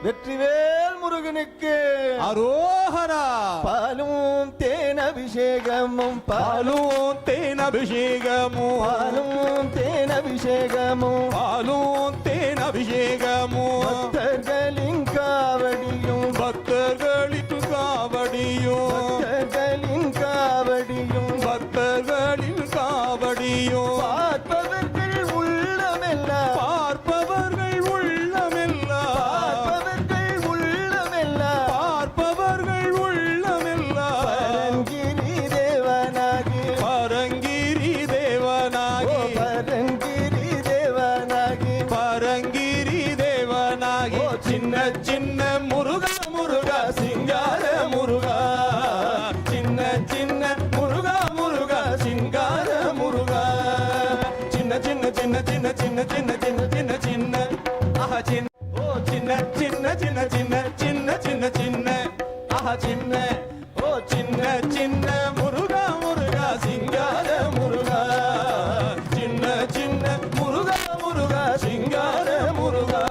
வெற்றிவேல் முருகனுக்கு அரோஹரா. பாலும் தேன் அபிஷேகமும் பாலும் தேன் அபிஷேகமும் பாலும் தேன் அபிஷேகமும் பாலும் தேன் அபிஷேகமும் பக்தர்களின் காவடியும் பக்தர்களின் காவடியும் பக்தர்களின் காவடியும் பக்தர்களின் காவடியும் பார்ப்பவர்கள் உள்ளமெல்லாம் பார்ப்பவர்கள் உள்ளமெல்லாம் பார்ப்பவர்கள் உள்ளமெல்லாம் பார்ப்பவர்கள் உள்ளமெல்லாம் பரங்கிரி தேவனாகி பரங்கிரி தேவனாகி பரங்கிரி தேவனாகி பரங்கிரி தேவனாகி சின்ன சின்ன முருகா முருகா சிங்கார முருகா சின்ன சின்ன முருகா முருகா சிங்கார முருகா சின்ன சின்ன சின்ன சின்ன சின்ன சின்ன சின்ன சின்ன சின்ன ஆஹா சின்ன ஓ சின்ன சின்ன சின்ன சின்ன சின்ன சின்ன சின்ன ஆஹா சின்ன ஓ சின்ன சின்ன முருகா முருகா சிங்கார முருகா சின்ன சின்ன முருகா முருகா சிங்கார முருகா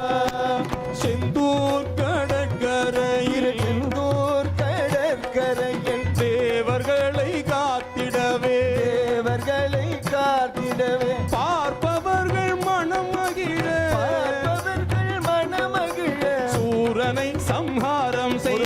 செந்தூர் கடற்கரையில் செந்தூர் கடற்கரையில் தேவர்களை காத்திடவே தேவர்களை காத்திடவே பார்ப்பவர்கள் மனம் மகிழ பார்ப்பவர்கள் மனமகிழ சூரனை சம்ஹாரம் செய்ய